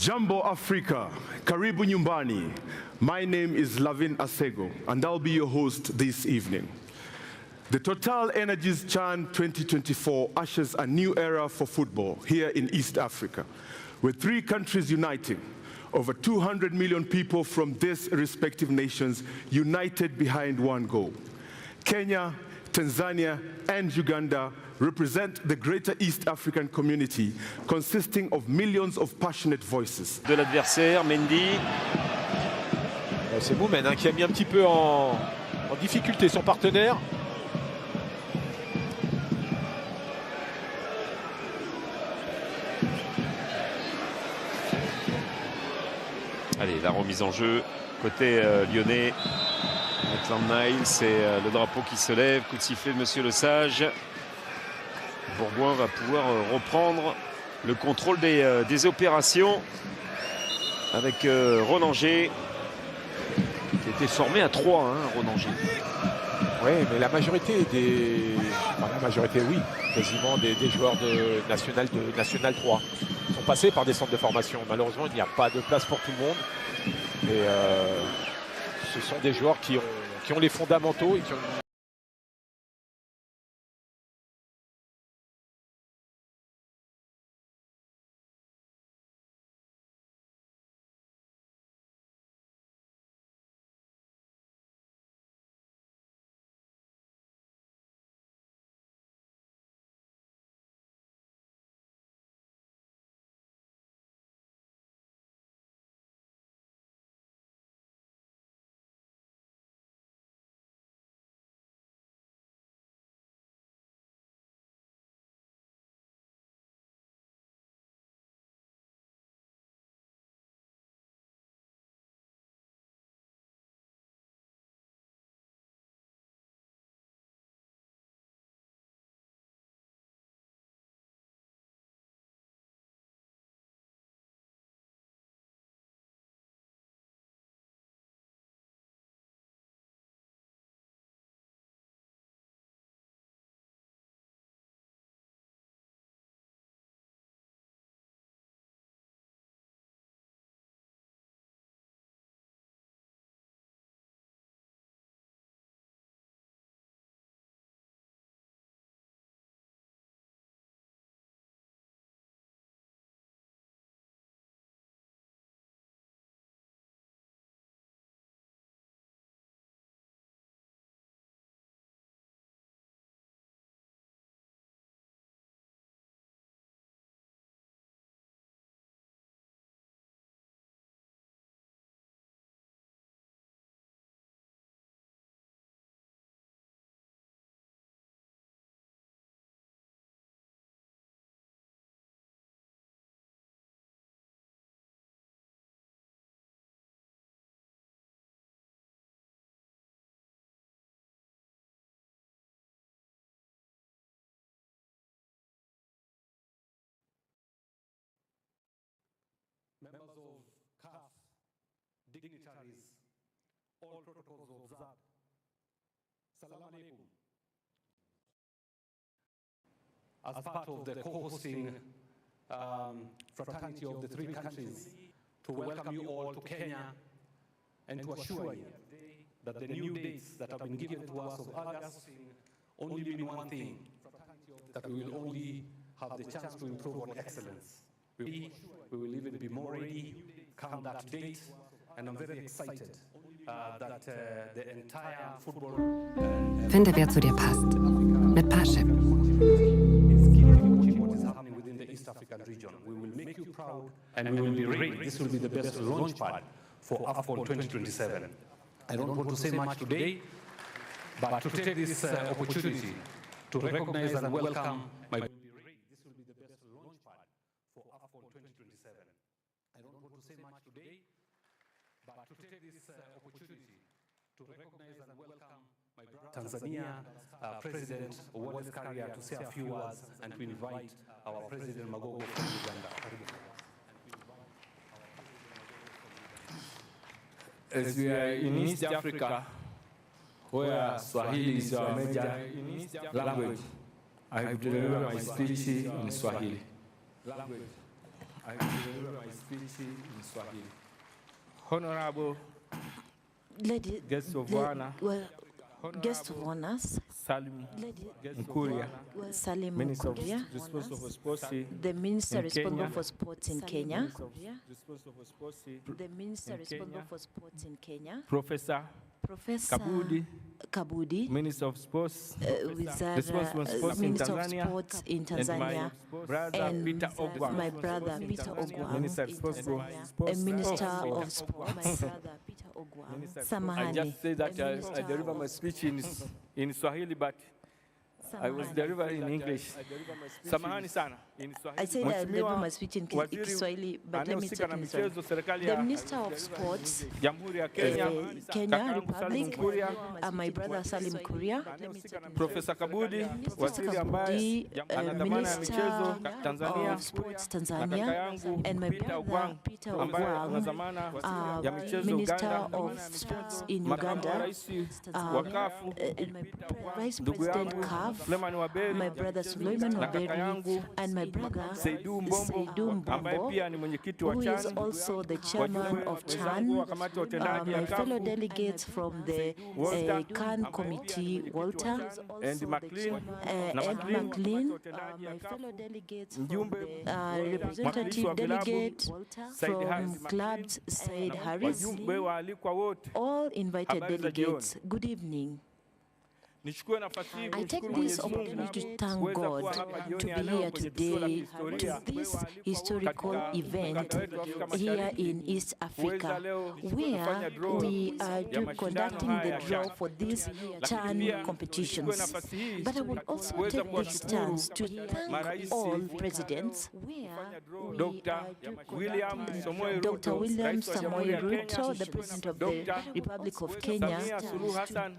Jambo Africa, Karibu Nyumbani. My name is Lavin Asego, and I'll be your host this evening. The Total Energies Chan 2024 ushers a new era for football here in East Africa, with 3 countries uniting, over 200 million people from these respective nations united behind one goal. Kenya, Tanzania, and Uganda represent the greater East African community consisting of millions of passionate voices. De l'adversaire, Mendy. C'est Moumen qui a mis un petit peu en difficulté son partenaire. Allez, la remise en jeu côté lyonnais. Nile, c'est le drapeau qui se lève, coup de sifflet de Monsieur Le Sage. Bourgoin va pouvoir reprendre le contrôle des opérations avec Ronanger, qui était formé à 3, hein, Ronanger. Oui, mais la majorité oui, quasiment des joueurs de National 3 sont passés par des centres de formation. Malheureusement, il n'y a pas de place pour tout le monde. Et ce sont des joueurs qui ont les fondamentaux et qui ont... Members of CAF, dignitaries, all protocols observed. Salam alaikum. As part of the co-hosting fraternity of the 3 countries, to welcome you all to Kenya and to assure you that the new dates that have been given to us of August only mean one thing, that we will only have the chance to improve on excellence. We will even be more ready come that date, and I'm very excited that the entire football... Finde, wer zu dir passt. Mit Parship. What is happening within the East African region. We will make you proud, and we will be ready. This will be the best launch pad for AFCON 2027. I don't want to say much today, but to take this opportunity to recognize and welcome my... Tanzania President Wallace Karia to say a few words and to invite our President Magogo from Uganda. As we are in East Africa, where Swahili is our major language, I deliver my speech in Swahili. I deliver my speech in Swahili. Honorable guests of honor, guest of honors, Salim Mkuria, Salim Minister Mkuria, responsible for sports the Minister in responsible Kenya. for sports in Kenya, responsible for sports the Minister in responsible Kenya. for sports in Kenya, Professor Professor Kabudi, Minister of Sports, Wizara, responsible for sports in Minister of Tanzania, Sports in Tanzania, brother and Peter Ogwa, my brother Peter Ogwa, Minister of Sports, a Minister of Sports, my brother Peter Ogwa. I Samahani. just say that I deliver my speech in Swahili, but I was delivering in English. Samahani sana. I said I deliver my speech in Kiswahili, but let me take in Swahili. The Minister of Sports, Kenya Republic, my brother Salim Mkuria, Professor Kabudi, Professor Kabudi, Minister of Sports Tanzania, and my brother Peter Ogwang, Minister of Sports in Uganda, Vice President CAF, my brother Suleiman Waberi, and my brother Seidu Mbombo, who is also the chairman of CHAN, my fellow delegates from the CAN committee, Walter, and McLean, my fellow delegates from the representative delegate from clubs, Said Harris, all invited delegates. Good evening. I take this opportunity to thank God to be here today to this historical event here in East Africa, where we are conducting the draw for these CHAN competitions. But I will also take this chance to thank all presidents, Dr. William Samoei Ruto, the President of the Republic of Kenya,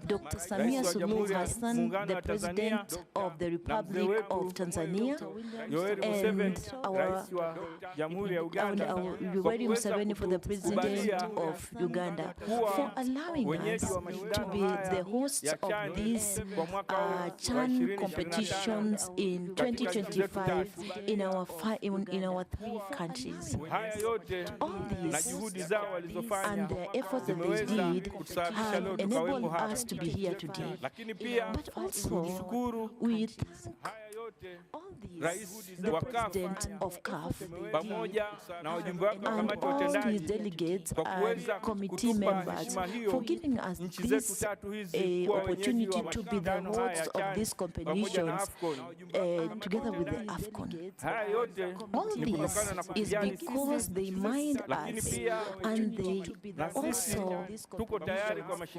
Dr. Samia Suluhu Hassan, the President of the Republic of Tanzania, and our Yoweri Museveni for the President of Uganda, for allowing us to be the hosts of these CHAN competitions in 2025 in our 3 countries. All these and the efforts that they did have enabled us to be here today. But also, we thank all these, the president of CAF, and all his delegates and committee members for giving us this opportunity to be the hosts of these competitions together with the AFCON. All this is because they mind us, and they also,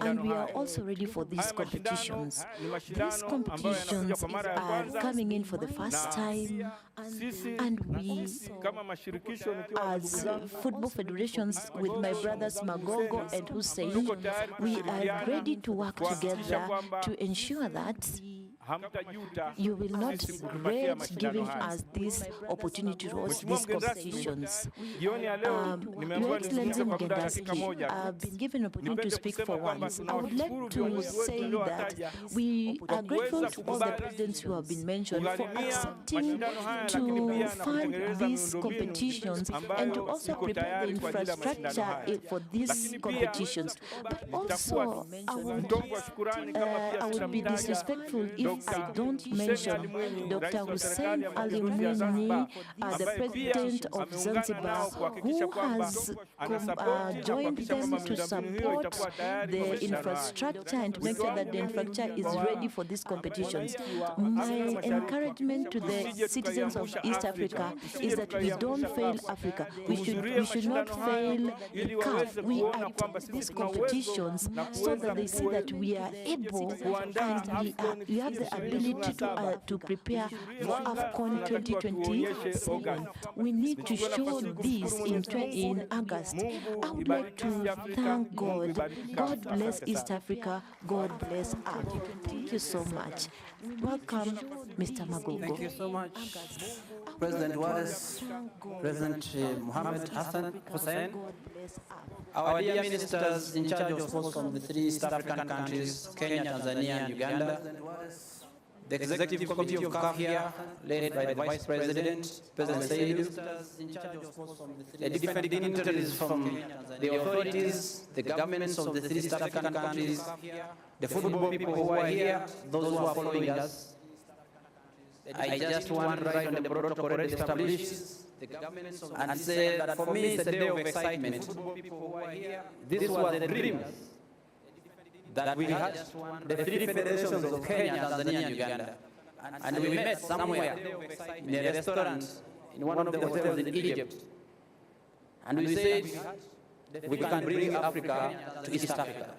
and we are also ready for these competitions. These competitions are coming in for the first time, and we, as football federations, with my brothers Magogo and Hussein, we are ready to work together to ensure that you will not regret giving us this opportunity to host these competitions. Your Excellency Mgendaski, I've been given an opportunity to speak for once. I would like to say that we are grateful to all the presidents who have been mentioned for accepting to fund these competitions and to also prepare the infrastructure for these competitions. But also, I would be disrespectful if I don't mention Dr. Hussein Ali Mwinyi, the President of Zanzibar, who has joined them to support the infrastructure and to make sure that the infrastructure is ready for these competitions. My encouragement to the citizens of East Africa is that we don't fail Africa. We should not fail the CAF. We are taking these competitions so that they see that we are able and we have the ability to prepare for AFCON 2027. We need to show this in August. I would like to thank God. God bless East Africa. God bless Africa. Thank you so much. Welcome, Mr. Magogo. Thank you so much, President Wallace, President Mohammed Hassan Hussein, our dear ministers in charge of sports from the 3 East African countries, Kenya, Tanzania, and Uganda, the executive committee of CAF here, led by the Vice President, President Saidu, the different dignitaries from the authorities, the governments of the 3 East African countries, the football people who are here, those who are following us. I just want to write on the protocol already established and say that for me it's a day of excitement. This was the dream that we had, the 3 federations of Kenya, Tanzania, and Uganda. And we met somewhere in a restaurant in one of the hotels in Egypt. And we said, we can bring Africa to East Africa.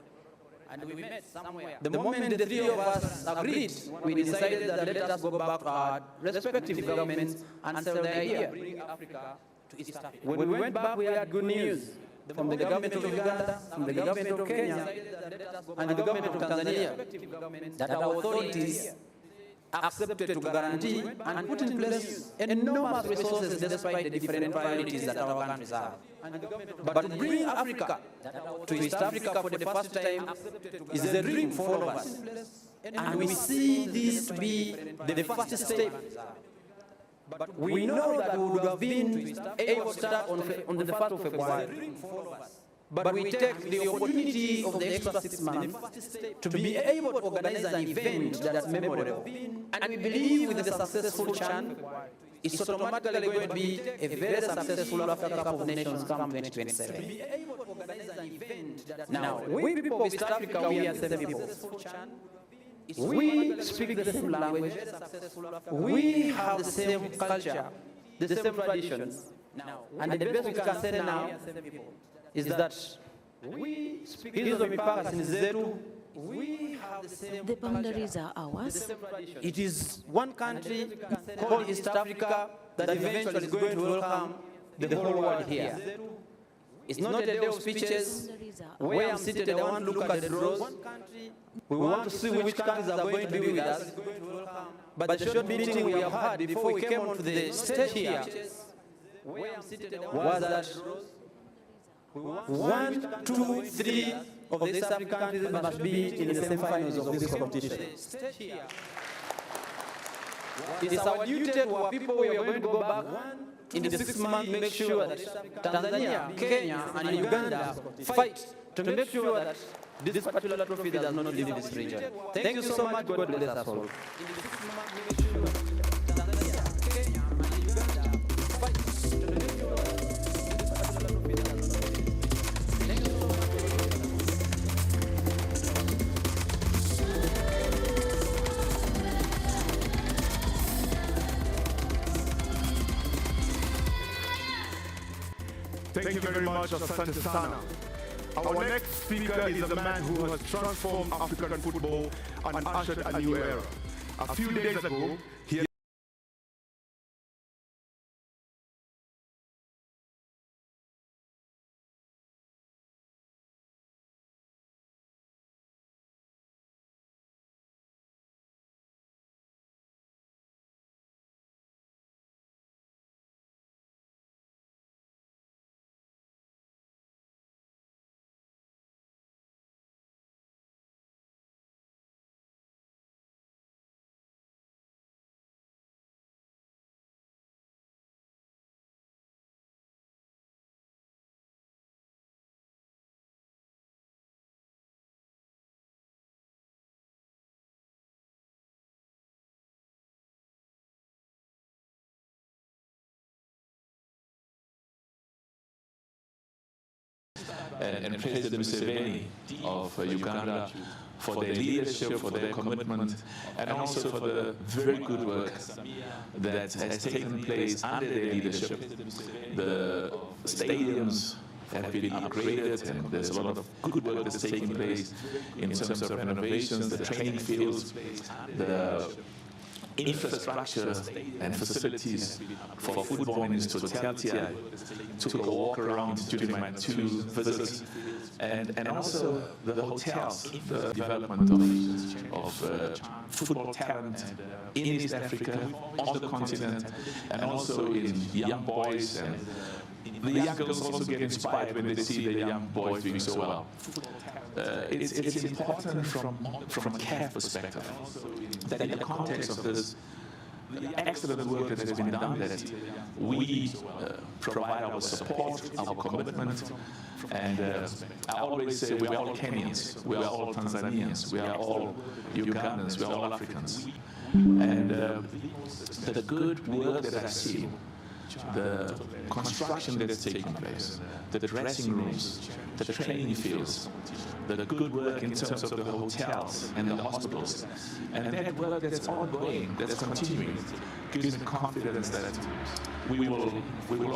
And we met somewhere. The moment the 3 of us agreed, we decided that let us go back to our respective governments and sell the idea. Bring Africa to East Africa. When we went back, we had good news from the government of Uganda, from the government of Kenya, and the government of Tanzania, that our authorities accepted to guarantee and put in place enormous resources despite the different priorities that our countries have. But to bring Africa to East Africa for the first time is a dream for all of us. And we see this to be the first step. But we know that we would have been able to start on the 1st of February. But we take the opportunity of the extra 6 months to be able to organize an event that's memorable. And we believe with the successful CHAN, it's automatically going to be a very successful Africa Cup of Nations come 2027. Now, we people of East Africa, we are the same people. We speak the same language. We have the same culture, the same traditions. And the best we can say now is that we speak the boundaries are ours. It is one country called East Africa that eventually is going to welcome the whole world here. It's not a day of speeches where I'm seated, I want to look at the draws. We want to see which countries are going to be with us. But the short meeting we have had before we came onto the stage here was that 1, 2, 3 of the East African countries must be in the same finals of this competition. It's our duty to our people. We are going to go back in the 6 months, make sure that Tanzania, Kenya, and Uganda fight to make sure that this particular trophy does not leave this region. Thank you so much. God bless us all. Thank you very much, Asante Sana. Our next speaker is a man who has transformed African football and ushered a new era. A few days ago, he and President Museveni of Uganda for their leadership, for their commitment, and also for the very good work that has taken place under their leadership. The stadiums have been upgraded, and there's a lot of good work that's taking place in terms of renovations, the training fields, the infrastructure and facilities for football in its totality. I took a walk around during my 2 visits, and also the hotels, the development of football talent in East Africa, on the continent, and also in young boys. And the young girls also get inspired when they see the young boys doing so well. it's important from a CAF perspective that in the context of this, the excellent work that has been done, that we provide our support, our commitment, and I always say we are all Kenyans, we are all Tanzanians, we are all Ugandans, we are all Africans. And the good work that I've seen, the construction that's taking place, the dressing rooms, the training fields, the good work in terms of the hotels and the hospitals, and that work that's ongoing, that's continuing, gives me confidence that we will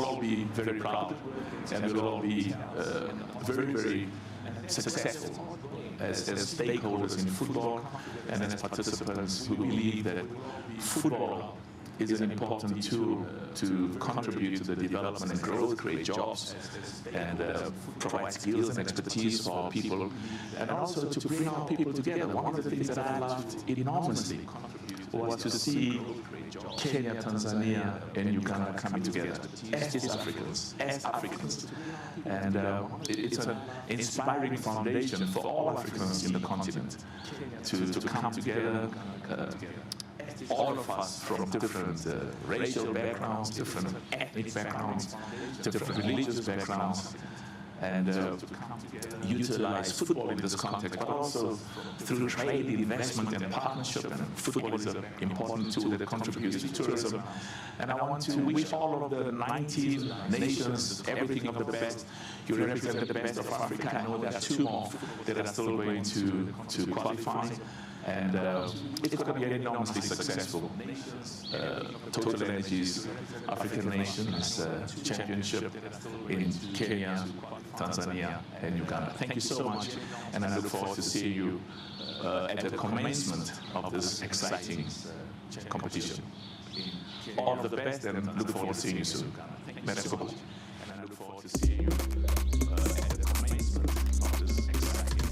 all be very proud and we will all be very, very successful as stakeholders in football and as participants who believe that football is an important tool to contribute to the development and growth, create jobs, and provide skills and expertise for our people, and also to bring our people together. One of the things that I loved enormously was to see Kenya, Tanzania, and Uganda coming together as East Africans, as Africans. And it's an inspiring foundation for all Africans in the continent to come together, all of us from different racial backgrounds, different ethnic backgrounds, different religious backgrounds, and utilize football in this context, but also through trade, investment, and partnership. And football is an important tool that contributes to tourism. And I want to wish all of the 19 nations everything of the best. You represent the best of Africa. I know there are 2 more that are still going to qualify. And it's going to be enormously successful. Total Energies African Nations Championship in Kenya, Tanzania, and Uganda. Thank you so much, and I look forward to seeing you at the commencement of this exciting competition. All the best, and look forward to seeing you soon. Merci beaucoup. And I look forward to seeing you at the commencement of this exciting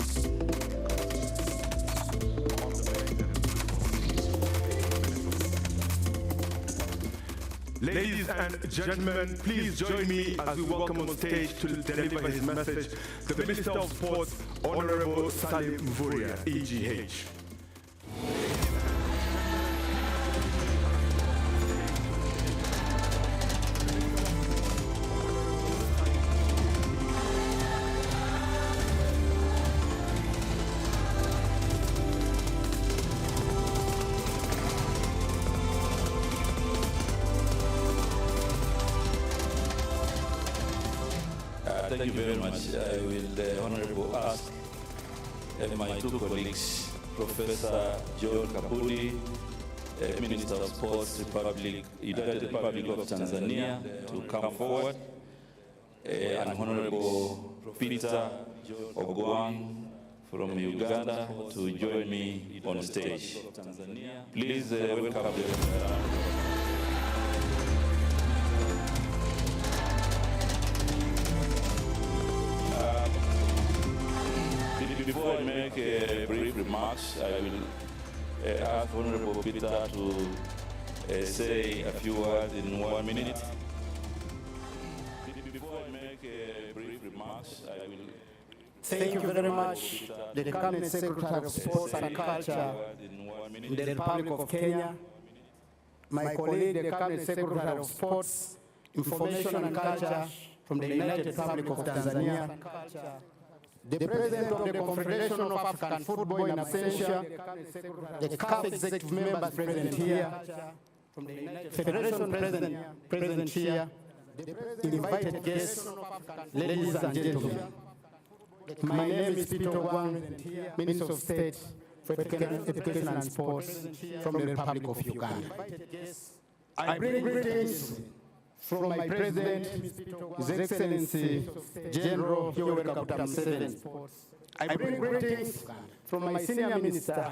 Ladies and gentlemen, please join me as we welcome on stage to deliver his message the Minister of Sports, Honorable Salim Mvurya, EGH. Thank you very much. I will, Honorable, ask my 2 colleagues, Professor John Kabudi, Minister of Sports, United Republic of Tanzania, to come forward, and Honorable Peter Ogwang from Uganda to join me on stage. Please welcome them. Before I make brief remarks, I will ask Honorable Peter to say a few words in 1 minute. Before I make brief remarks, I will... Thank you very much, the Cabinet Secretary of Sports and Culture in the Republic of Kenya, my colleague, the Cabinet Secretary of Sports, Information and Culture from the United Republic of Tanzania, the President of the Confederation of African Football in absentia, the CAF executive members present here, Federation President here, invited guests, ladies and gentlemen. My name is Peter Ogwang, Minister of State for Education and Sports from the Republic of Uganda. I bring greetings from my President, His Excellency General Yoweri Kaguta Museveni. I bring greetings from my Senior Minister,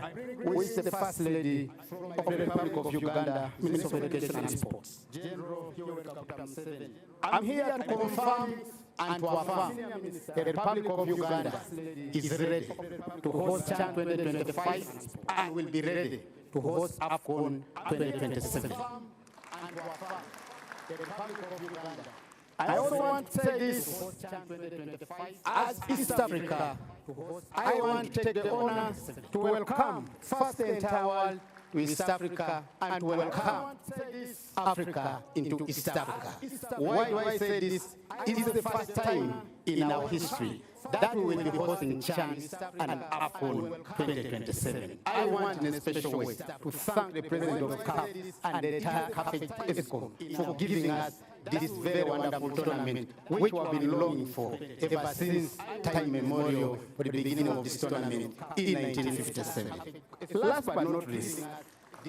who is the First Lady of the Republic of Uganda, Minister of Education and Sports. General Yoweri Kaguta Museveni. I'm here to confirm and to affirm that the Republic of Uganda is ready to host CHAN 2025 and will be ready to host AFCON 2027. The Republic of Uganda I also want to say this, as East Africa, I want to take the honor to welcome first the entire world to East Africa and to welcome Africa into East Africa. Why do I say this? It is the first time in our history that we will be hosting CHAN and AFCON 2027. I want in a special way to thank the President of CAF and the entire CAF ESCOM for giving us this very wonderful tournament, which we have been longing for ever since time memorial for the beginning of this tournament in 1957. Last but not least,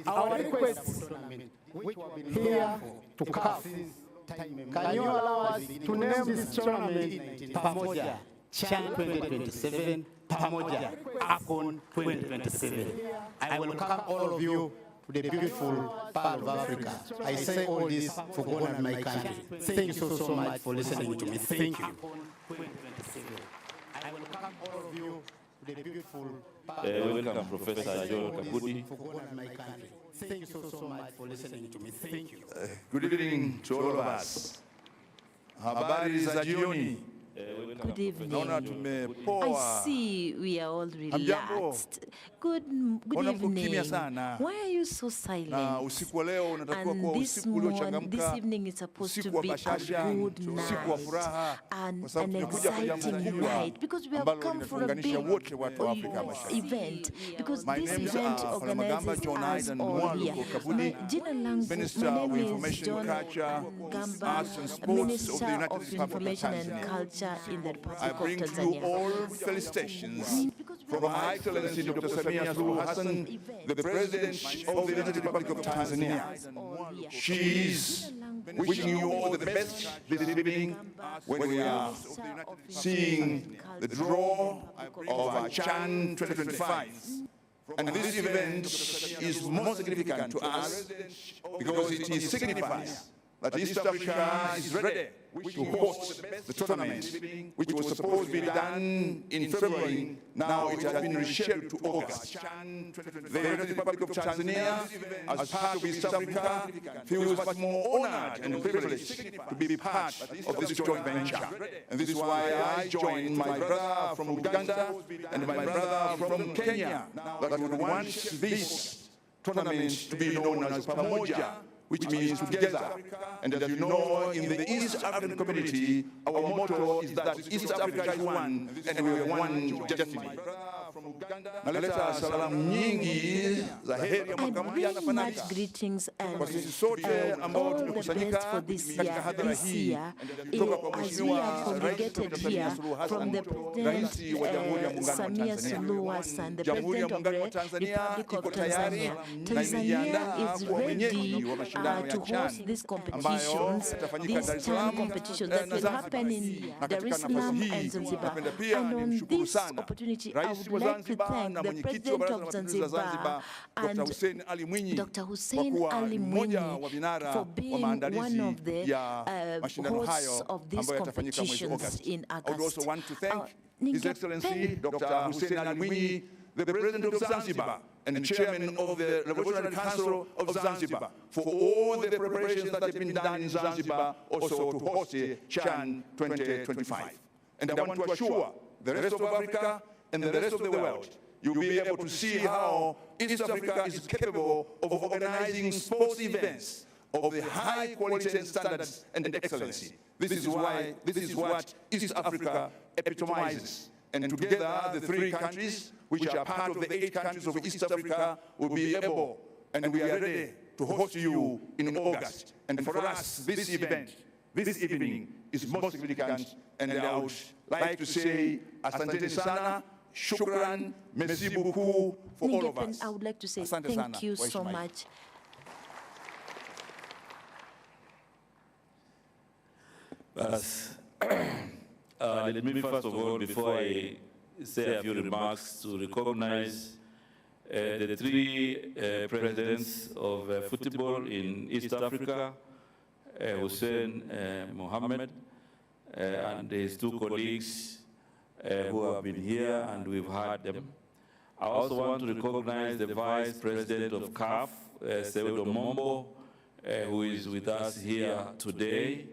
our request here to CAF, can you allow us to name this tournament Pamoja CHAN 2027, Pamoja AFCON 2027. I welcome all of you to the beautiful part of Africa. I say all this for God and my country. Thank you so much for listening to me. Thank you. I welcome all of you to the beautiful part of Africa. Welcome, Professor Jomo Kenyatta. For God and my country. Thank you so much for listening to me. Thank you. Good evening to all of us. Habari za jioni. Good evening. I see we are all relaxed. Good evening. Why are you so silent? And this evening is supposed to be a good night and an exciting night because we have come for a big event. Because this event organizes us all here. My name is John Gamba, Minister of Information and Culture in the Republic I bring of to you Tanzania. all felicitations from Her Excellency Dr. Samia Suluhu Hassan, the President of the United Republic of Tanzania. She's wishing you all the best this evening when we are seeing the draw of our CHAN 2025. And this event is more significant to us because it signifies that East Africa is ready to host the tournament, which was supposed to be done in February. Now it has been rescheduled to August. The United Republic of Tanzania, as part of East Africa, feels much more honored and privileged to be part of this joint venture. And this is why I join my brother from Uganda and my brother from Kenya that would want this tournament to be known as Pamoja, which means together. And as you know, in the East African community, our motto is that East Africa is one, and we are one destiny. And very much greetings and all the best for this year. As we are congregated here from the President Samia Suluhu Hassan, the President of the Republic of Tanzania. Tanzania is ready to host these competitions, these CHAN competitions that will happen in Dar es Salaam and Zanzibar. And on this opportunity, I would like to thank the President of Zanzibar and Dr. Hussein Ali Mwinyi for being one of the hosts of these competitions in August. I would also want to thank His Excellency Dr. Hussein Ali Mwinyi, the President of Zanzibar and the Chairman of the Revolutionary Council of Zanzibar, for all the preparations that have been done in Zanzibar also to host CHAN 2025. And I want to assure the rest of Africa and the rest of the world, you'll be able to see how East Africa is capable of organizing sports events of the high quality and standards and excellency. This is what East Africa epitomizes. And together, the three countries, which are part of the 8 countries of East Africa, will be able, and we are ready to host you in August. And for us, this evening is most significant, and I would like to say, asanteni sana, shukran, merci beaucoup for all of us. I would like to say thank you so much. Let me first of all, before I say a few remarks, to recognize the 3 presidents of football in East Africa, Hussein Mohammed and his 2 colleagues who have been here, and we've heard them. I also want to recognize the Vice President of CAF, Seudo Mombo, who is with us here today.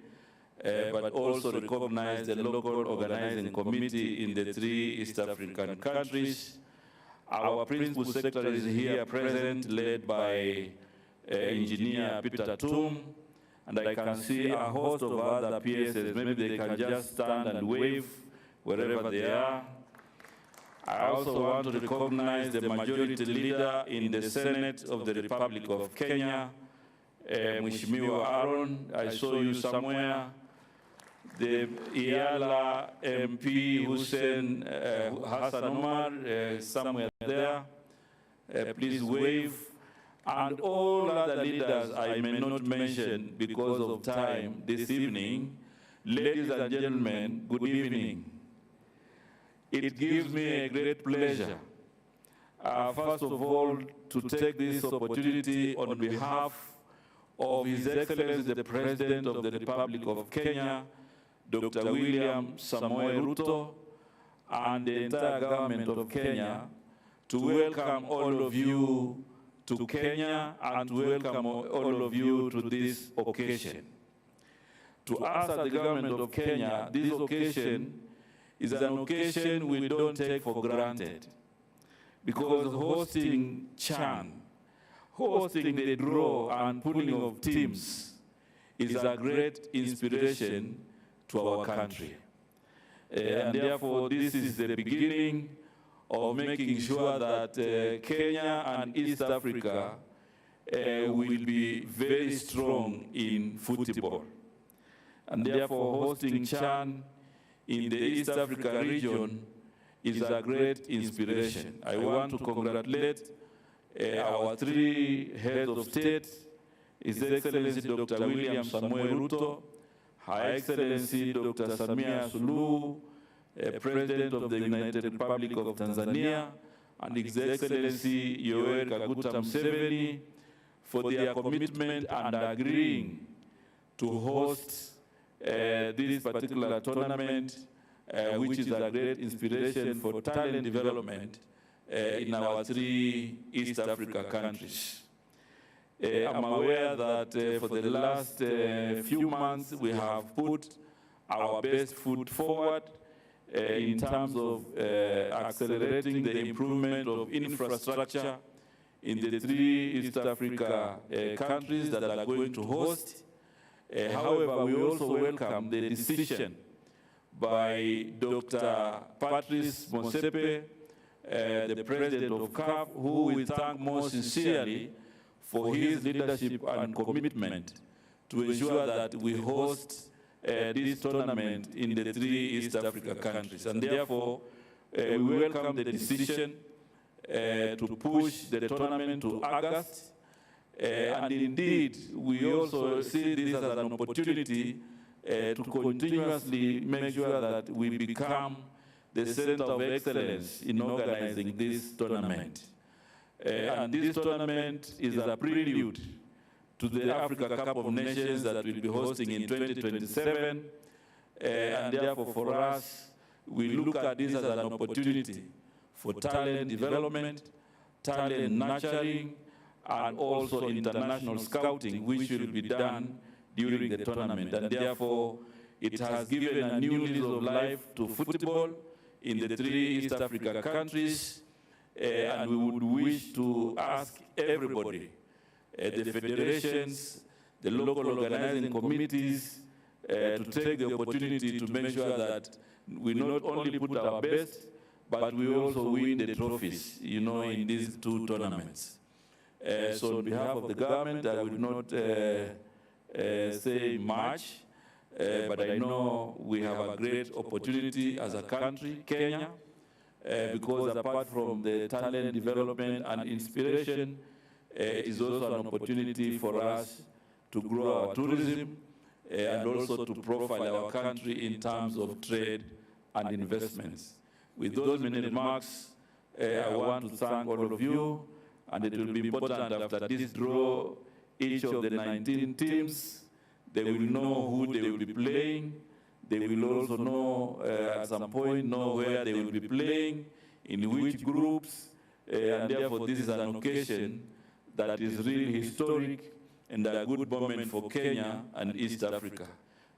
but also recognize the local organizing committee in the 3 East African countries. Our principal secretary is here present, led by Engineer Peter Tum, and I can see a host of other PSs. Maybe they can just stand and wave wherever they are. I also want to recognize the majority leader in the Senate of the Republic of Kenya, Mheshimiwa Aaron. I saw you somewhere. The Iala MP Hussein Hassan Omar, somewhere there. Please wave. And all other leaders I may not mention because of time this evening. Ladies and gentlemen, good evening. It gives me a great pleasure, first of all, to take this opportunity on behalf of His Excellency the President of the Republic of Kenya, Dr. William Samoei Ruto, and the entire government of Kenya, to welcome all of you to Kenya and to welcome all of you to this occasion. To us as the government of Kenya, this occasion is an occasion we don't take for granted, because hosting CHAN, hosting the draw and pulling of teams is a great inspiration to our country. And therefore, this is the beginning of making sure that Kenya and East Africa will be very strong in football. And therefore, hosting CHAN in the East Africa region is a great inspiration. I want to congratulate our 3 heads of state, His Excellency Dr. William Samoei Ruto, Her Excellency Dr. Samia Suluhu, President of the United Republic of Tanzania, and His Excellency Yoweri Kaguta Museveni, for their commitment and agreeing to host this particular tournament, which is a great inspiration for talent development in our 3 East Africa countries. I'm aware that for the last few months we have put our best foot forward in terms of accelerating the improvement of infrastructure in the 3 East Africa countries that are going to host. However, we also welcome the decision by Dr. Patrice Motsepe, the president of CAF, who we thank most sincerely for his leadership and commitment to ensure that we host this tournament in the 3 East Africa countries. And therefore, we welcome the decision to push the tournament to August. And indeed, we also see this as an opportunity to continuously make sure that we become the center of excellence in organizing this tournament. And this tournament is a prelude to the Africa Cup of Nations that we'll be hosting in 2027. And therefore, for us, we look at this as an opportunity for talent development, talent nurturing, and also international scouting, which will be done during the tournament. And therefore, it has given a new lease of life to football in the 3 East Africa countries. And we would wish to ask everybody, the federations, the local organizing committees, to take the opportunity to make sure that we not only put our best, but we also win the trophies, you know, in these 2 tournaments. So on behalf of the government, I will not say much, but I know we have a great opportunity as a country, Kenya, because apart from the talent development and inspiration, is also an opportunity for us to grow our tourism and also to profile our country in terms of trade and investments. With those many remarks, I want to thank all of you, and it will be important after this draw, each of the 19 teams, they will know who they will be playing. They will also know, at some point, know where they will be playing, in which groups, and therefore this is an occasion that is really historic and a good moment for Kenya and East Africa.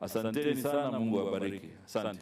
Asanteni sana, Mungu awabariki. Asante.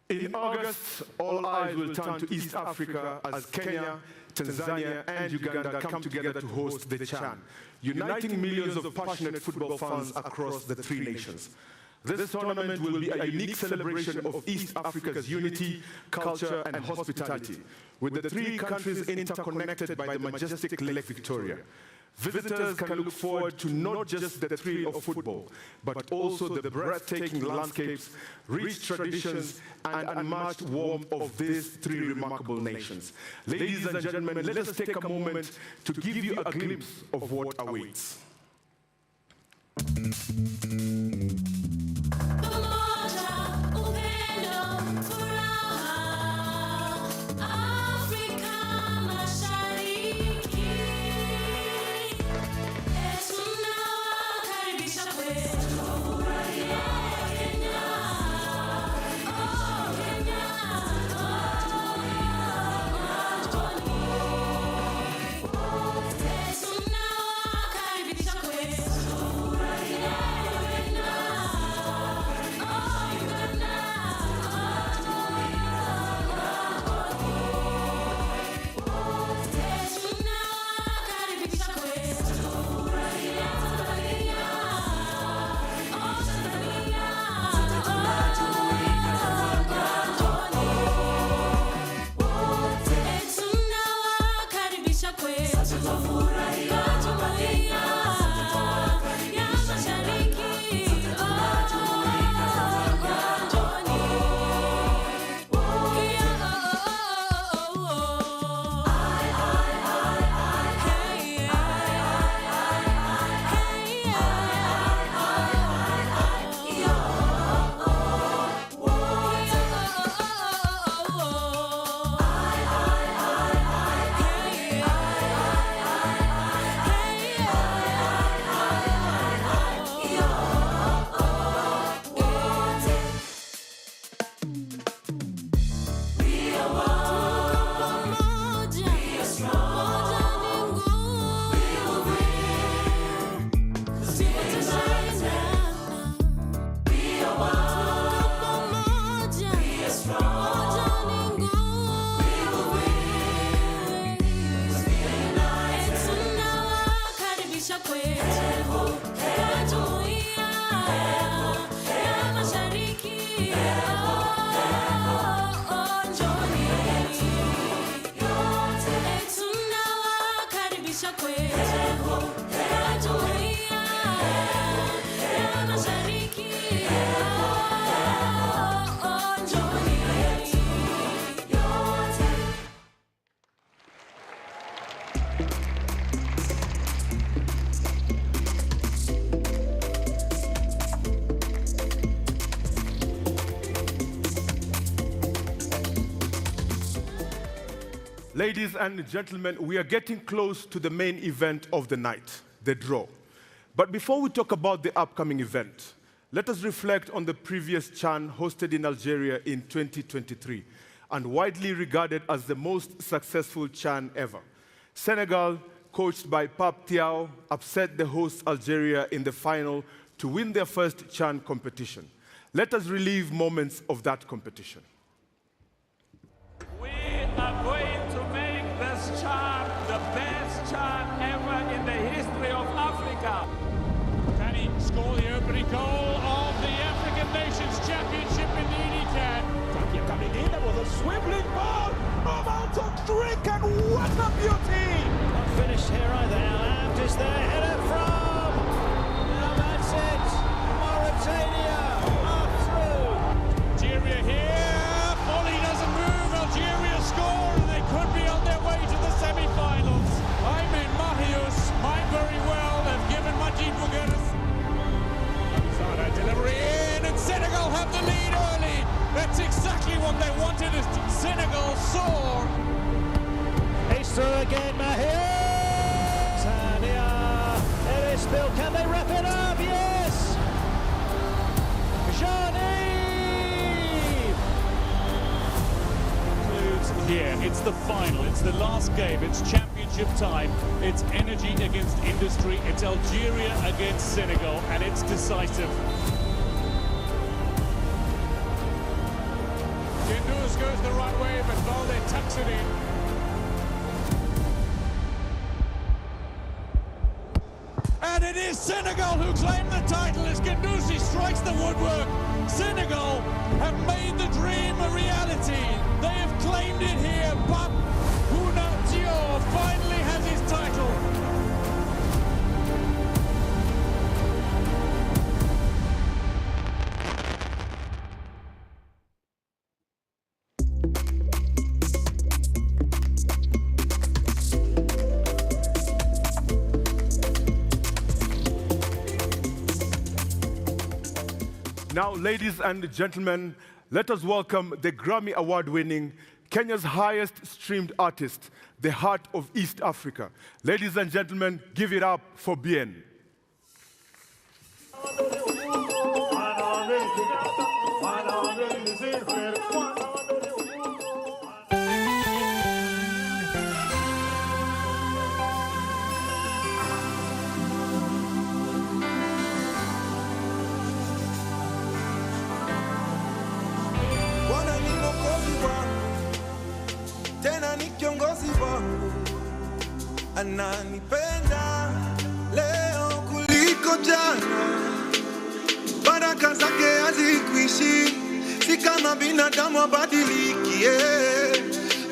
In August, all eyes will turn to East Africa as Kenya, Tanzania, and Uganda come together to host the CHAN, uniting millions of passionate football fans across the three nations. This tournament will be a unique celebration of East Africa's unity, culture, and hospitality, with the three countries interconnected by the majestic Lake Victoria. Visitors can look forward to not just the thrill of football, but also the breathtaking landscapes, rich traditions, and unmatched warmth of these three remarkable nations. Ladies and gentlemen, let us take a moment to give you a glimpse of what awaits. Ladies and gentlemen, we are getting close to the main event of the night, the draw. But before we talk about the upcoming event, let us reflect on the previous CHAN hosted in Algeria in 2023 and widely regarded as the most successful CHAN ever. Senegal, coached by Pape Thiaw, upset the host Algeria in the final to win their first CHAN competition. Let us relive moments of that competition. We are going to make this CHAN the best CHAN ever in the history of Africa. Can he score the opening goal of the African Nations Championship? Indeed he can. Takia coming in, there was a swiveling ball. Moment of drink and what a beauty! Not finished here either. Al is there, header from. Now that's it. Mauritania are through. Algeria here. Volley doesn't move. Algeria score and they could be on their way to the semi-finals. Ayman Mahious might very well have given Majid Mugaris. Delivery in and set It's the final, it's the last game, it's championship time, it's energy against industry, it's Algeria against Senegal, and it's decisive. Gendouzi goes the right way, but Valde tucks it in. And it is Senegal who claim the title as Gendouzi strikes the woodwork. Senegal have made the dream a reality. They have claimed it here. Pape Bouna Diop finally has his title. Now, ladies and gentlemen, let us welcome the Grammy Award-winning, Kenya's highest streamed artist, the heart of East Africa. Ladies and gentlemen, give it up for Bien. Tena ni kiongozi wangu, ananipenda leo kuliko jana. Baraka zake hazikuishi, si kama binadamu abadiliki.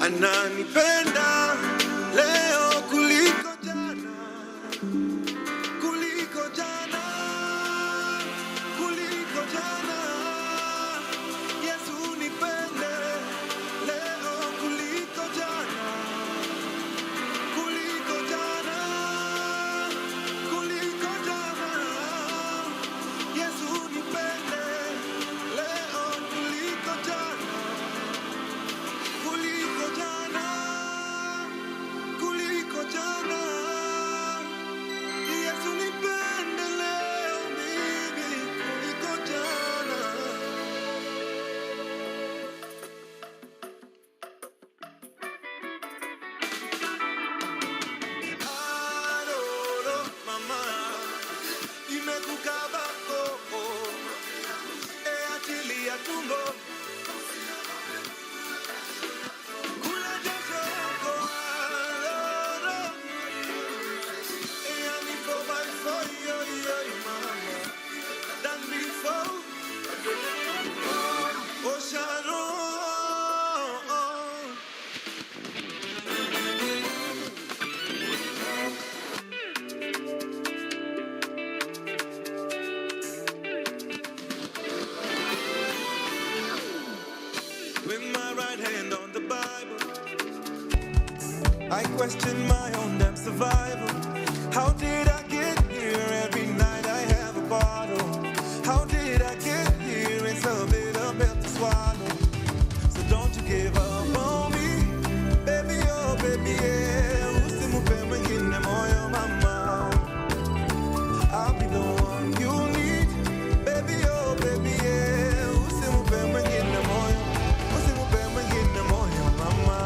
Ananipenda leo kuliko jana, kuliko jana, kuliko jana. Yesu nipende leo kuliko jana, kuliko jana, kuliko jana. Yesu nipende leo kuliko jana, kuliko jana, kuliko jana. Yesu nipende leo mimi kuliko jana. I question my own damn survival. How did I get here? Every night I have a bottle. How did I get here? It's a bitter pill to swallow. So don't you give up on me, baby, oh baby, yeah. Usimupe mwingine moyo mama. I'll be the one you need, baby, oh baby, yeah. Usimupe mwingine moyo, usimupe mwingine moyo mama.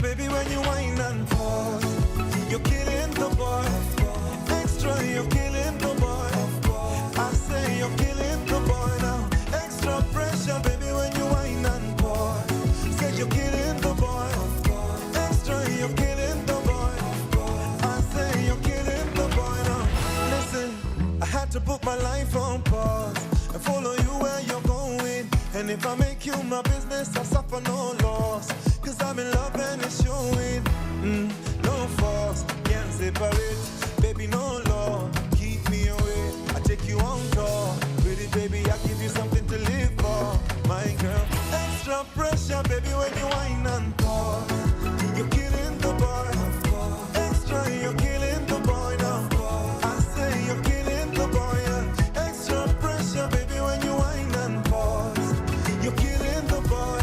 Baby, when you whine and pause, you're killing the boy. Extra, you're killing the boy. I say you're killing the boy now. Extra pressure, baby, when you whine and pause. Say you're killing the boy. Extra, you're killing the boy. I say you're killing the boy now. Listen, I had to put my life on pause and follow you where you're going. And if I make you my business, I suffer no loss. Cause I'm in love and it's showing. No force, can't separate. Baby, no law, keep me away. I take you on tour. Pretty baby, I give you something to live for. My girl, extra pressure, baby, when you whine and pause. You're killing the boy. Extra, you're killing the boy now. I say you're killing the boy. Extra pressure, baby, when you whine and pause. You're killing the boy.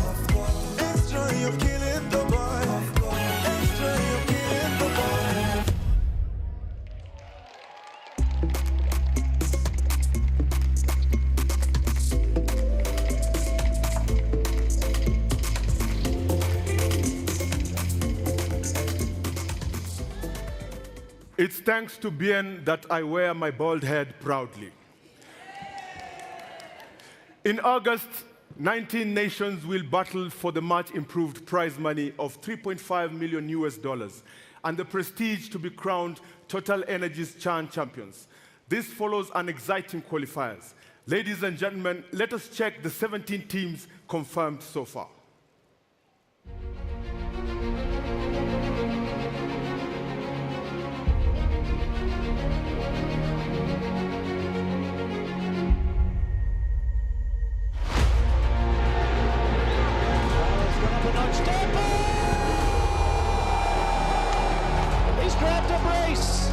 It's thanks to Bien that I wear my bald head proudly. In August, 19 nations will battle for the much improved prize money of $3.5 million and the prestige to be crowned Total Energies CHAN champions. This follows an exciting qualifiers. Ladies and gentlemen, let us check the 17 teams confirmed so far. He's grabbed a brace.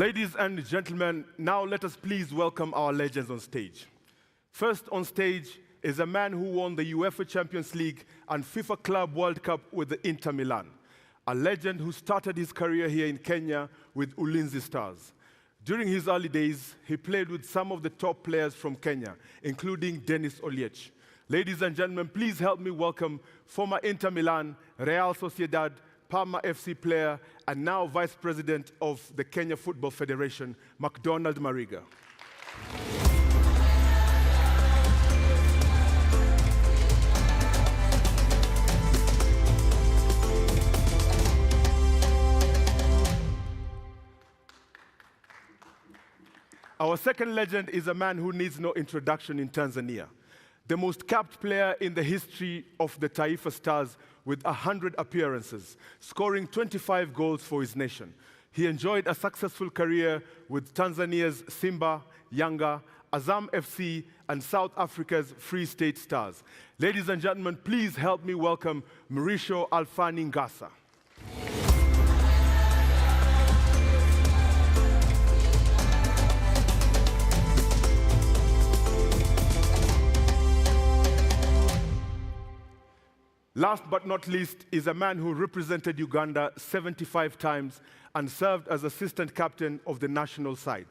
Ladies and gentlemen, now let us please welcome our legends on stage. First on stage is a man who won the UEFA Champions League and FIFA Club World Cup with the Inter Milan, a legend who started his career here in Kenya with Ulinzi Stars. During his early days, he played with some of the top players from Kenya, including Dennis Oliech. Ladies and gentlemen, please help me welcome former Inter Milan, Real Sociedad, Parma FC player, and now Vice President of the Kenya Football Federation, McDonald Mariga. Our second legend is a man who needs no introduction in Tanzania. The most capped player in the history of the Taifa Stars with 100 appearances, scoring 25 goals for his nation. He enjoyed a successful career with Tanzania's Simba, Yanga, Azam FC, and South Africa's Free State Stars. Ladies and gentlemen, please help me welcome Mauricio Alfani Ngasa. Last but not least is a man who represented Uganda 75 times and served as assistant captain of the national side.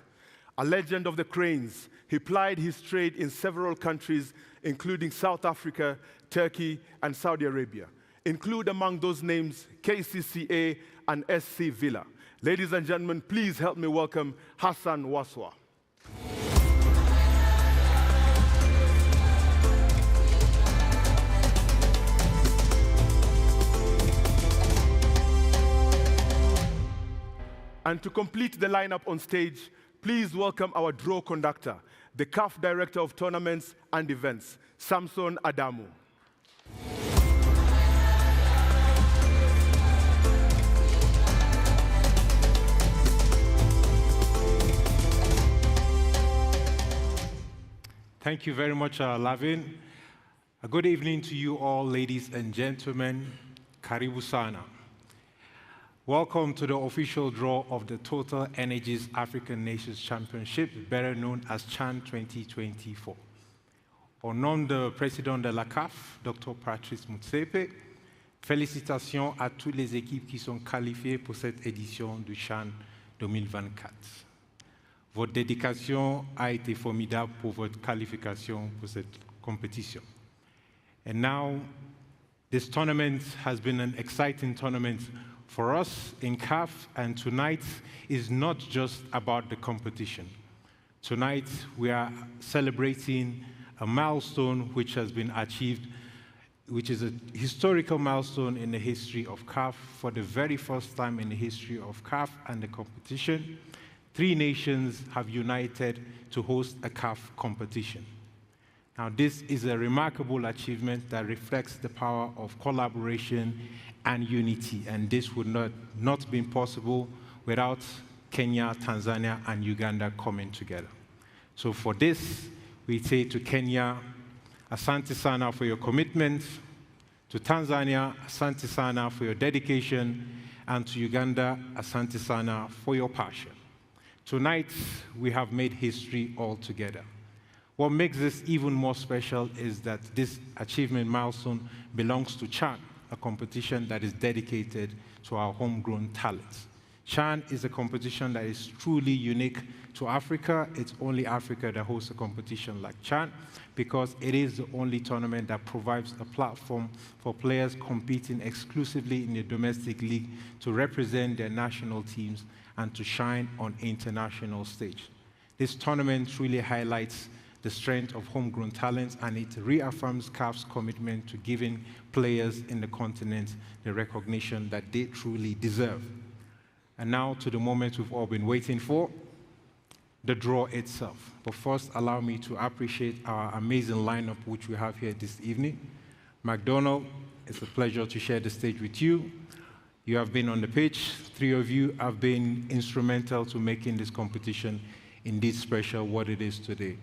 A legend of the cranes, he plied his trade in several countries, including South Africa, Turkey, and Saudi Arabia. Include among those names KCCA and SC Villa. Ladies and gentlemen, please help me welcome Hassan Waswa. And to complete the lineup on stage, please welcome our draw conductor, the CAF Director of Tournaments and Events, Samson Adamu. Thank you very much, Lavin. A good evening to you all, ladies and gentlemen. Karibu sana. Welcome to the official draw of the Total Energies African Nations Championship, better known as CHAN 2024. Au nom du président de la CAF, Dr. Patrice Motsepe, félicitations à toutes les équipes qui sont qualifiées pour cette édition du CHAN 2024. Votre dédication a été formidable pour votre qualification pour cette compétition. And now, this tournament has been an exciting tournament for us in CAF, and tonight is not just about the competition. Tonight, we are celebrating a milestone which has been achieved, which is a historical milestone in the history of CAF. For the very first time in the history of CAF and the competition, 3 nations have united to host a CAF competition. Now, this is a remarkable achievement that reflects the power of collaboration and unity, and this would not been possible without Kenya, Tanzania, and Uganda coming together. So for this, we say to Kenya, asante sana for your commitment, to Tanzania, asante sana for your dedication, and to Uganda, asante sana for your passion. Tonight, we have made history all together. What makes this even more special is that this achievement milestone belongs to CHAN, a competition that is dedicated to our homegrown talents. CHAN is a competition that is truly unique to Africa. It's only Africa that hosts a competition like CHAN because it is the only tournament that provides a platform for players competing exclusively in the domestic league to represent their national teams and to shine on international stage. This tournament truly highlights the strength of homegrown talents, and it reaffirms CAF's commitment to giving players in the continent the recognition that they truly deserve. And now to the moment we've all been waiting for, the draw itself. But first, allow me to appreciate our amazing lineup which we have here this evening. McDonald, it's a pleasure to share the stage with you. You have been on the pitch. 3 of you have been instrumental to making this competition indeed special what it is today.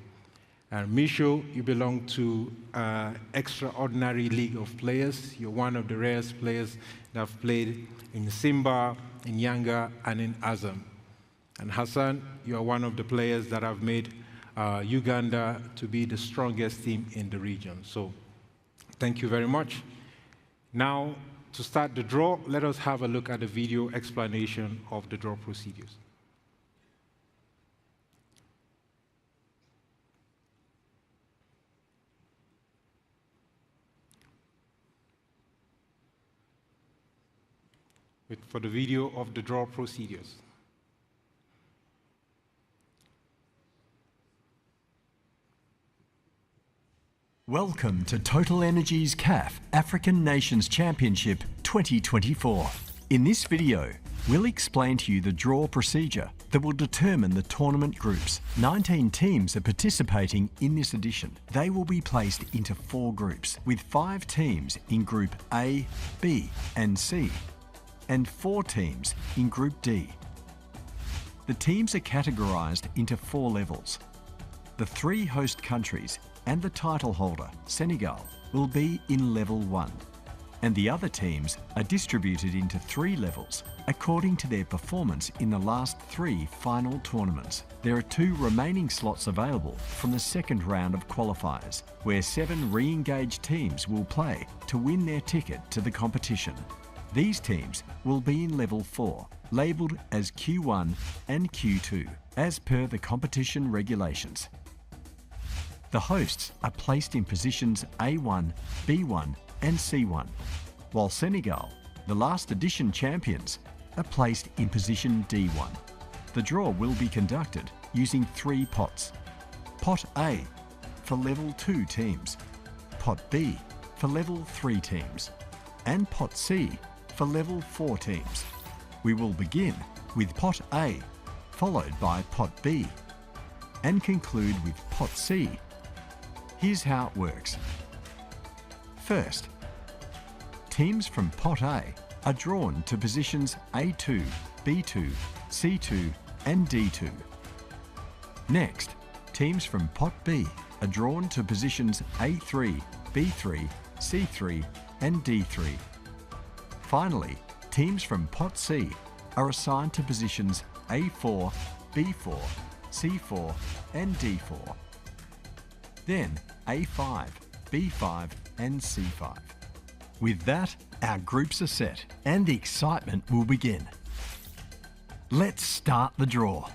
Micho, you belong to an extraordinary league of players. You're one of the rarest players that have played in Simba, in Yanga, and in Azam. And Hassan, you are one of the players that have made Uganda to be the strongest team in the region. So thank you very much. Now, to start the draw, let us have a look at the video explanation of the draw procedures. For the video of the draw procedures. Welcome to Total Energies CAF African Nations Championship 2024. In this video, we'll explain to you the draw procedure that will determine the tournament groups. 19 teams are participating in this edition. They will be placed into 4 groups, with 5 teams in Group A, B, and C, and 4 teams in Group D. The teams are categorised into 4 levels. The 3 host countries and the title holder, Senegal, will be in Level 1. and the other teams are distributed into 3 levels according to their performance in the last 3 final tournaments. There are 2 remaining slots available from the second round of qualifiers, where 7 re-engaged teams will play to win their ticket to the competition. These teams will be in level 4, labelled as Q1 and Q2, as per the competition regulations. The hosts are placed in positions A1, B1 and C1, while Senegal, the last edition champions, are placed in position D1. The draw will be conducted using 3 pots. Pot A for level 2 teams, Pot B for level 3 teams, and Pot C for level 4 teams. We will begin with Pot A, followed by Pot B, and conclude with Pot C. Here's how it works. First, teams from Pot A are drawn to positions A2, B2, C2 and D2. Next, teams from Pot B are drawn to positions A3, B3, C3 and D3. Finally, teams from Pot C are assigned to positions A4, B4, C4 and D4. Then A5, B5 and C5. With that, our groups are set and the excitement will begin. Let's start the draw.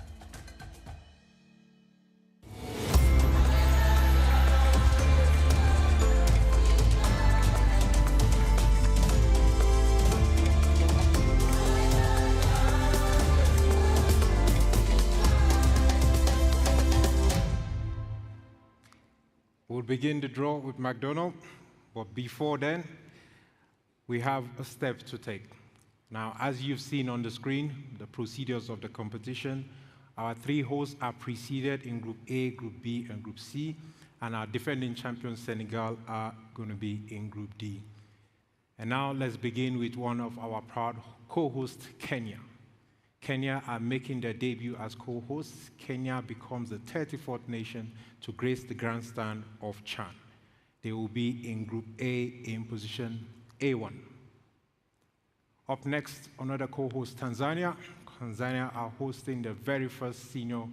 We'll begin the draw with McDonald, but before then, we have a step to take. Now, as you've seen on the screen, the procedures of the competition, our 3 hosts are preceded in Group A, Group B, and Group C, and our defending champions, Senegal, are going to be in Group D. And now let's begin with one of our proud co-hosts, Kenya. Kenya are making their debut as co-hosts. Kenya becomes the 34th nation to grace the grandstand of CHAN. They will be in Group A in position A1. Up next, another co-host, Tanzania. Tanzania are hosting the very first senior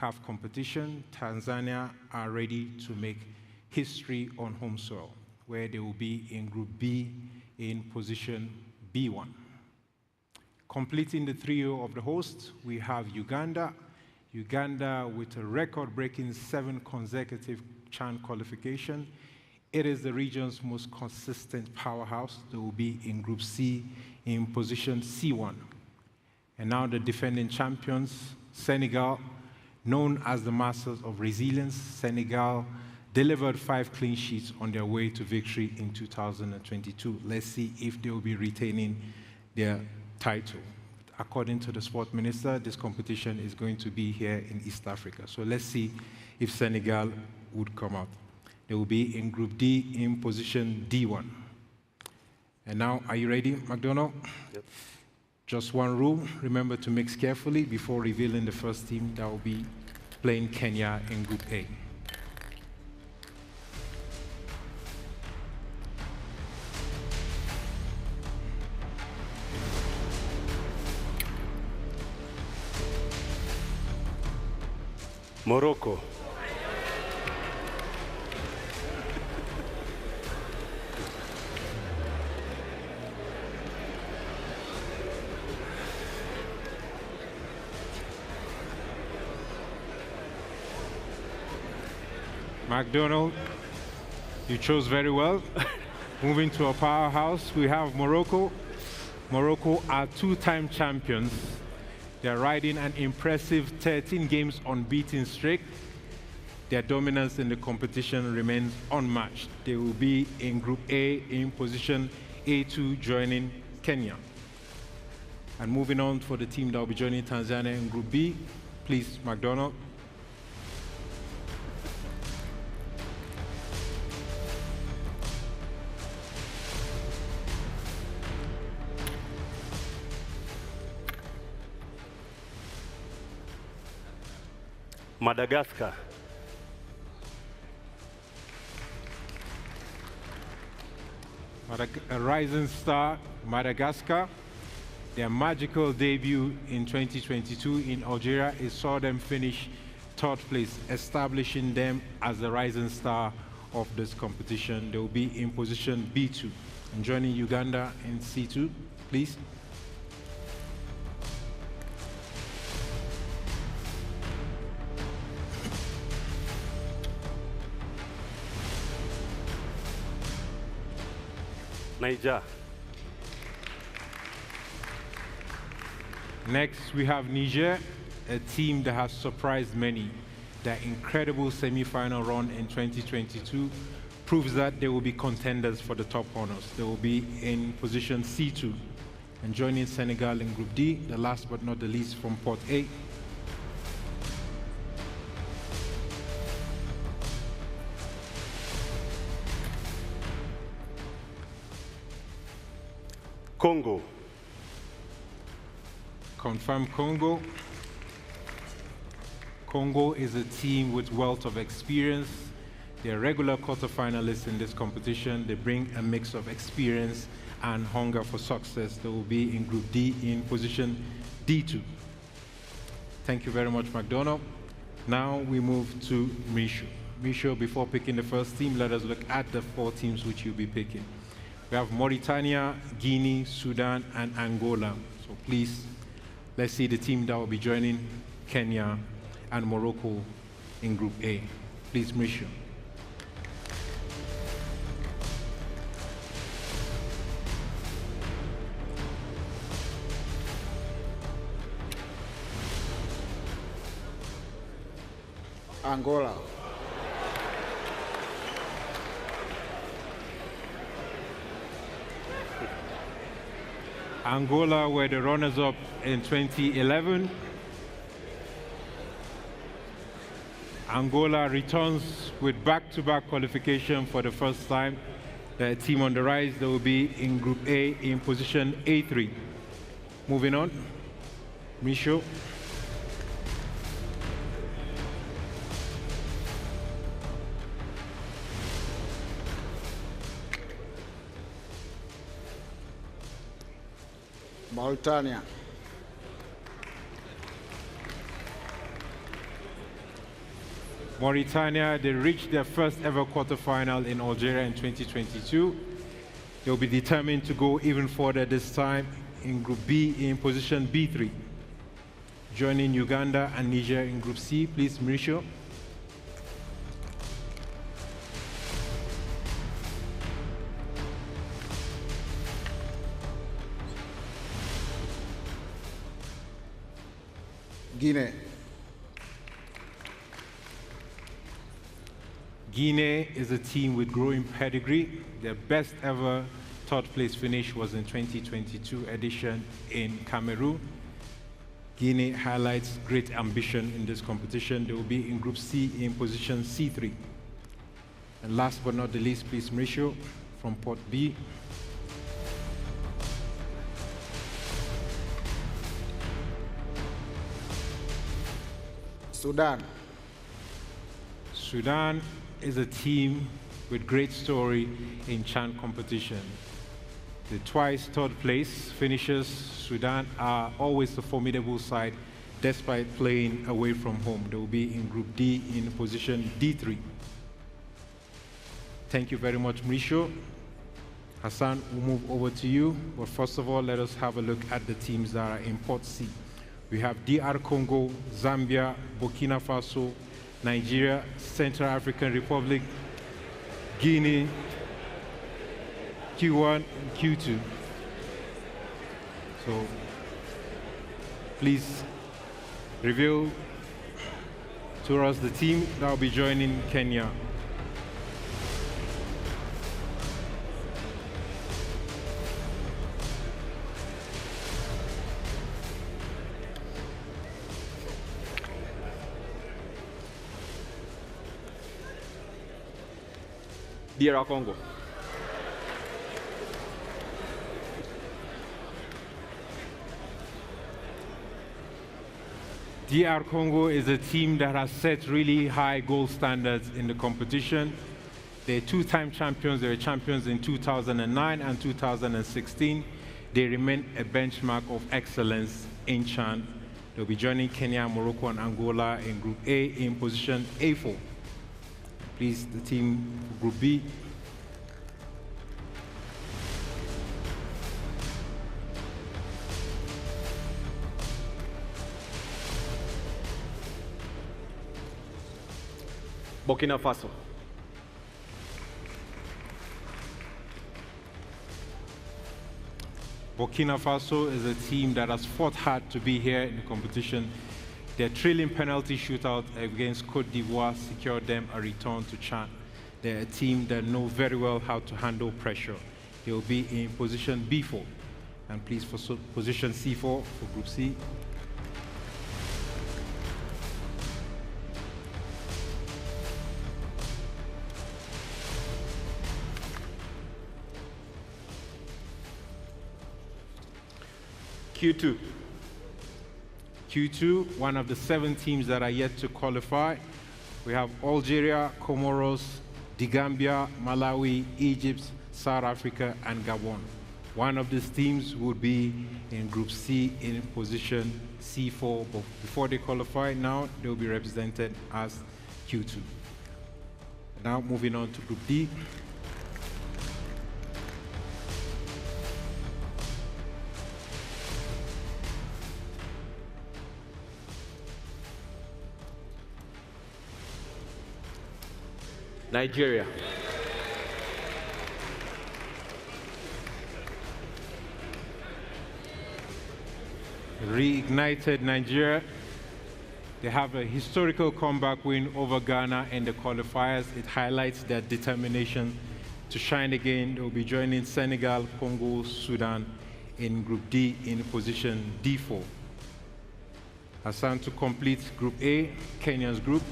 CAF competition. Tanzania are ready to make history on home soil, where they will be in Group B in position B1. Completing the trio of the hosts, we have Uganda. Uganda with a record-breaking 7 consecutive CHAN qualification. It is the region's most consistent powerhouse. They will be in Group C in position C1. And now the defending champions, Senegal, known as the masters of resilience. Senegal delivered 5 clean sheets on their way to victory in 2022. Let's see if they will be retaining their title. According to the sport minister, this competition is going to be here in East Africa. So let's see if Senegal would come out. They will be in Group D in position D1. And now, are you ready, McDonald? Yep. Just one rule. Remember to mix carefully before revealing the first team that will be playing Kenya in Group A. Morocco. McDonald, you chose very well. Moving to a powerhouse, we have Morocco. Morocco are 2-time champions. They're riding an impressive 13 games unbeaten streak. Their dominance in the competition remains unmatched. They will be in Group A in position A2, joining Kenya. And moving on for the team that will be joining Tanzania in Group B, please, McDonald. Madagascar. a rising star, Madagascar. Their magical debut in 2022 in Algeria, it saw them finish third place, establishing them as the rising star of this competition. They will be in position B2. And joining Uganda in C2, please. Niger. Next, we have Niger, a team that has surprised many. Their incredible semi-final run in 2022 proves that they will be contenders for the top honors. They will be in position C2. And joining Senegal in Group D, the last but not the least from Port A. Congo. Confirm Congo. Congo is a team with wealth of experience. They're regular quarterfinalists in this competition. They bring a mix of experience and hunger for success. They will be in Group D in position D2. Thank you very much, McDonald. Now we move to Misho. Misho, before picking the first team, let us look at the 4 teams which you'll be picking. We have Mauritania, Guinea, Sudan, and Angola. So please, let's see the team that will be joining Kenya and Morocco in Group A. Please, Misho. Angola. Angola were the runners-up in 2011. Angola returns with back-to-back qualification for the first time. The team on the rise, they will be in Group A in position A3. Moving on, Misho. Mauritania. Mauritania, they reached their first ever quarterfinal in Algeria in 2022. They'll be determined to go even further this time in Group B in position B3. Joining Uganda and Niger in Group C, please, Mauricio. Guinea. Guinea is a team with growing pedigree. Their best ever third place finish was in 2022 edition in Cameroon. Guinea highlights great ambition in this competition. They will be in Group C in position C3. And last but not the least, please, Mauricio from Port B. Sudan. Sudan is a team with great story in CHAN competition. The twice third place finishers, Sudan, are always a formidable side despite playing away from home. They will be in Group D in position D3. Thank you very much, Mauricio. Hassan, we'll move over to you. But first of all, let us have a look at the teams that are in Port C. We have DR Congo, Zambia, Burkina Faso, Nigeria, Central African Republic, Guinea, Q1 and Q2. So please reveal to us the team that will be joining Kenya. DR Congo. DR Congo is a team that has set really high goal standards in the competition. They're two-time champions. They were champions in 2009 and 2016. They remain a benchmark of excellence in CHAN. They'll be joining Kenya, Morocco, and Angola in Group A in position A4. Please, the team for Group B. Burkina Faso. Burkina Faso is a team that has fought hard to be here in the competition. Their thrilling penalty shootout against Côte d'Ivoire secured them a return to CHAN. They're a team that know very well how to handle pressure. They will be in position B4. And please, for position C4 for Group C. Q2. Q2, one of the 7 teams that are yet to qualify. We have Algeria, Comoros, The Gambia, Malawi, Egypt, South Africa, and Gabon. One of these teams would be in Group C in position C4, but before they qualify, now they'll be represented as Q2. Now moving on to Group D. Nigeria. Reignited Nigeria. They have a historical comeback win over Ghana in the qualifiers. It highlights their determination to shine again. They'll be joining Senegal, Congo, Sudan in Group D in position D4. Hassan to complete Group A, Kenya's group.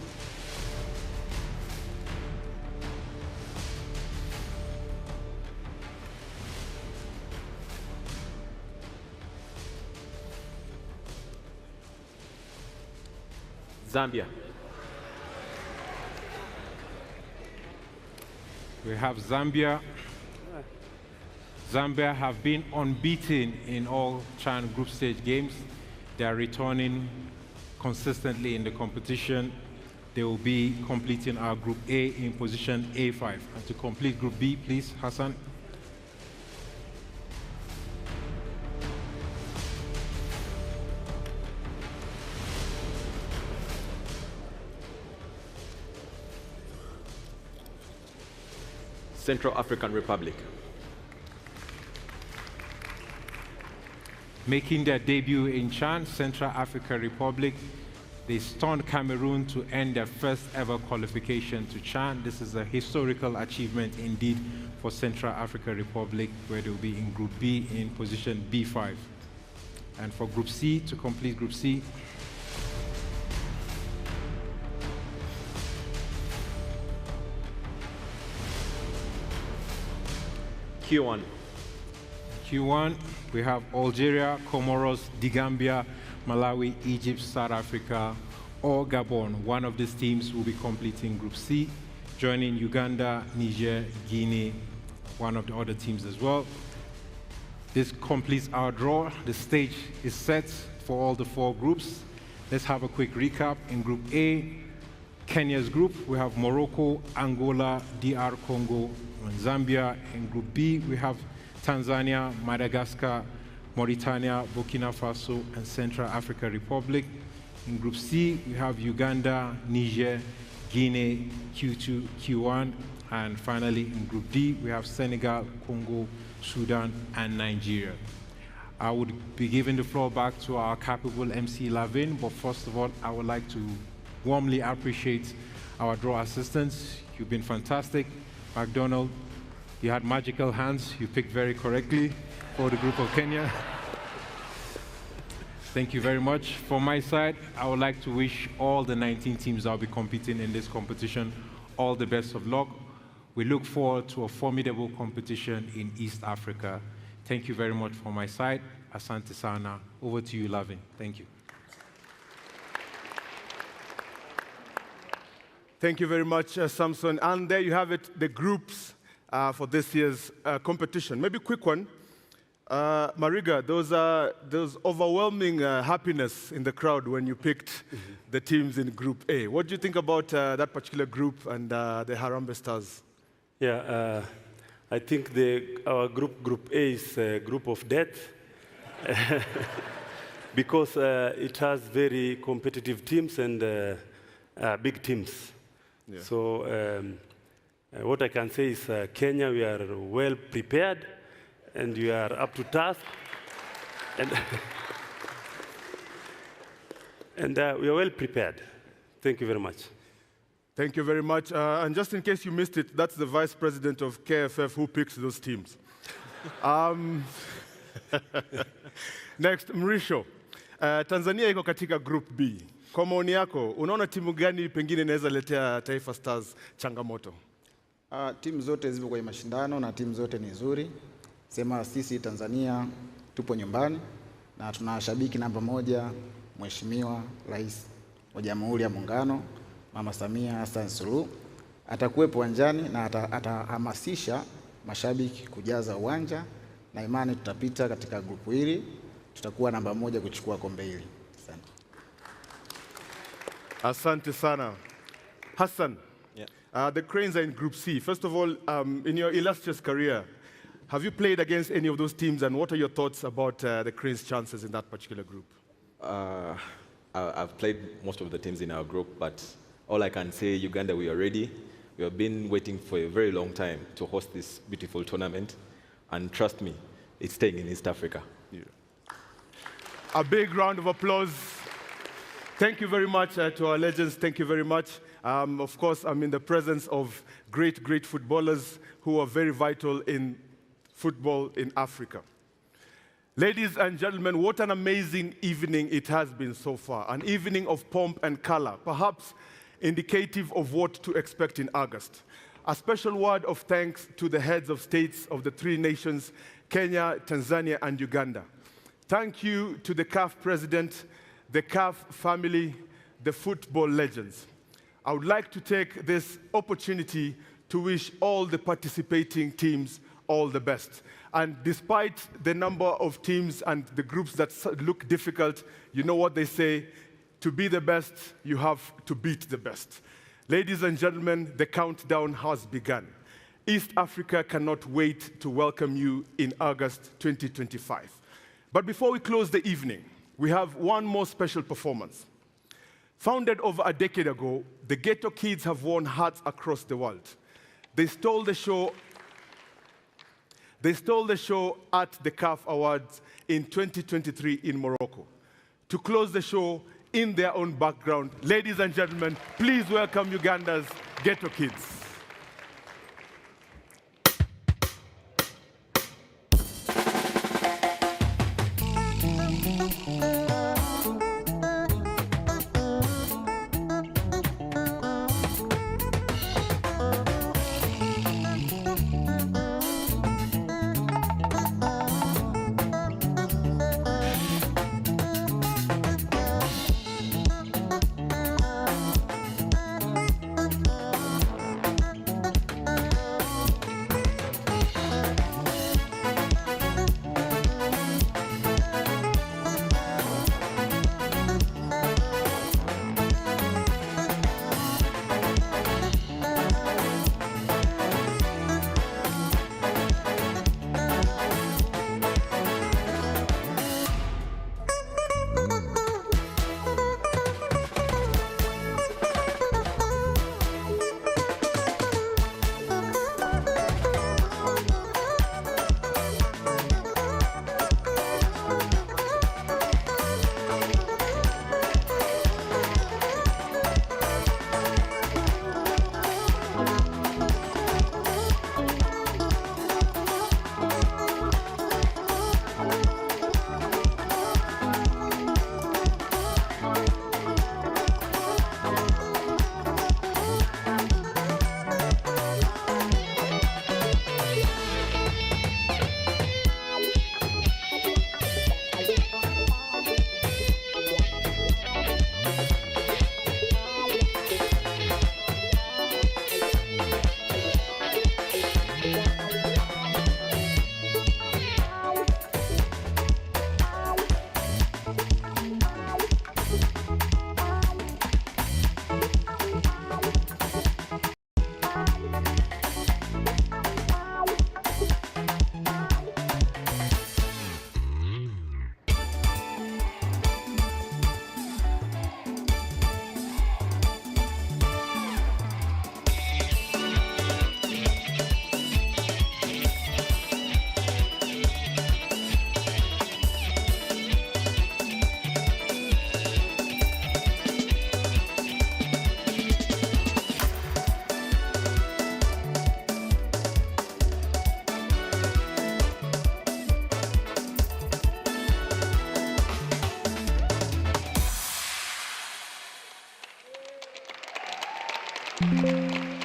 Zambia. We have Zambia. Zambia have been unbeaten in all CHAN group stage games. They are returning consistently in the competition. They will be completing our Group A in position A5. And to complete Group B, please, Hassan. Central African Republic. Making their debut in CHAN, Central African Republic. They stunned Cameroon to end their first ever qualification to CHAN. This is a historical achievement indeed for Central African Republic, where they'll be in Group B in position B5. And for Group C, to complete Group C, Q1. Q1, we have Algeria, Comoros, The Gambia, Malawi, Egypt, South Africa, or Gabon. One of these teams will be completing Group C, joining Uganda, Niger, Guinea, one of the other teams as well. This completes our draw. The stage is set for all the 4 groups. Let's have a quick recap. In Group A, Kenya's group, we have Morocco, Angola, DR Congo, and Zambia. In Group B, we have Tanzania, Madagascar, Mauritania, Burkina Faso, and Central African Republic. In Group C, we have Uganda, Niger, Guinea, Q2, Q1. And finally, in Group D, we have Senegal, Congo, Sudan, and Nigeria. I would be giving the floor back to our capable MC Lavin, but first of all, I would like to warmly appreciate our draw assistants. You've been fantastic. McDonald, you had magical hands. You picked very correctly for the group of Kenya. Thank you very much. From my side, I would like to wish all the 19 teams that will be competing in this competition all the best of luck. We look forward to a formidable competition in East Africa. Thank you very much from my side. Asante sana. Over to you, Lavin. Thank you. Thank you very much, Samson. And there you have it, the groups for this year's competition. Maybe a quick one. Mariga, those overwhelming happiness in the crowd when you picked the teams in Group A. What do you think about that particular group and the Harambee Stars? Yeah, I think our Group A, is a group of death because it has very competitive teams and big teams. Yeah. So what I can say is Kenya, we are well prepared and we are up to task. And we are well prepared. Thank you very much. Thank you very much. And just in case you missed it, that's the Vice President of KFF who picks those teams. Next, Mrisho. Tanzania iko katika Group B. Kwa maoni yako, unaona timu gani pengine inaweza letea Taifa Stars changamoto? Timu zote zipo kwenye mashindano na timu zote ni nzuri. Sema sisi Tanzania tupo nyumbani na tuna shabiki namba 1, Mheshimiwa Rais wa Jamhuri ya Muungano, Mama Samia Hassan Suluhu. Atakuwepo uwanjani na atahamasisha mashabiki kujaza uwanja na imani tutapita katika grupu hili. Tutakuwa namba 1 kuchukua kombe hili. Asante. Asante sana. Hassan, the Cranes are in Group C. First of all, in your illustrious career, have you played against any of those teams, and what are your thoughts about the Cranes' chances in that particular group? I've played most of the teams in our group, but all I can say, Uganda, we are ready. We have been waiting for a very long time to host this beautiful tournament, and trust me, it's staying in East Africa. Yeah. A big round of applause. Thank you very much to our legends. Thank you very much. Of course, I'm in the presence of great, great footballers who are very vital in football in Africa. Ladies and gentlemen, what an amazing evening it has been so far. An evening of pomp and color, perhaps indicative of what to expect in August. A special word of thanks to the heads of states of the 3 nations, Kenya, Tanzania, and Uganda. Thank you to the CAF president, the CAF family, the football legends. I would like to take this opportunity to wish all the participating teams all the best. And despite the number of teams and the groups that look difficult, you know what they say, to be the best, you have to beat the best. Ladies and gentlemen, the countdown has begun. East Africa cannot wait to welcome you in August 2025. But before we close the evening, we have one more special performance. Founded over a decade ago, the Ghetto Kids have won hearts across the world. They stole the show at the CAF Awards in 2023 in Morocco. To close the show in their own background, ladies and gentlemen, please welcome Uganda's Ghetto Kids. you.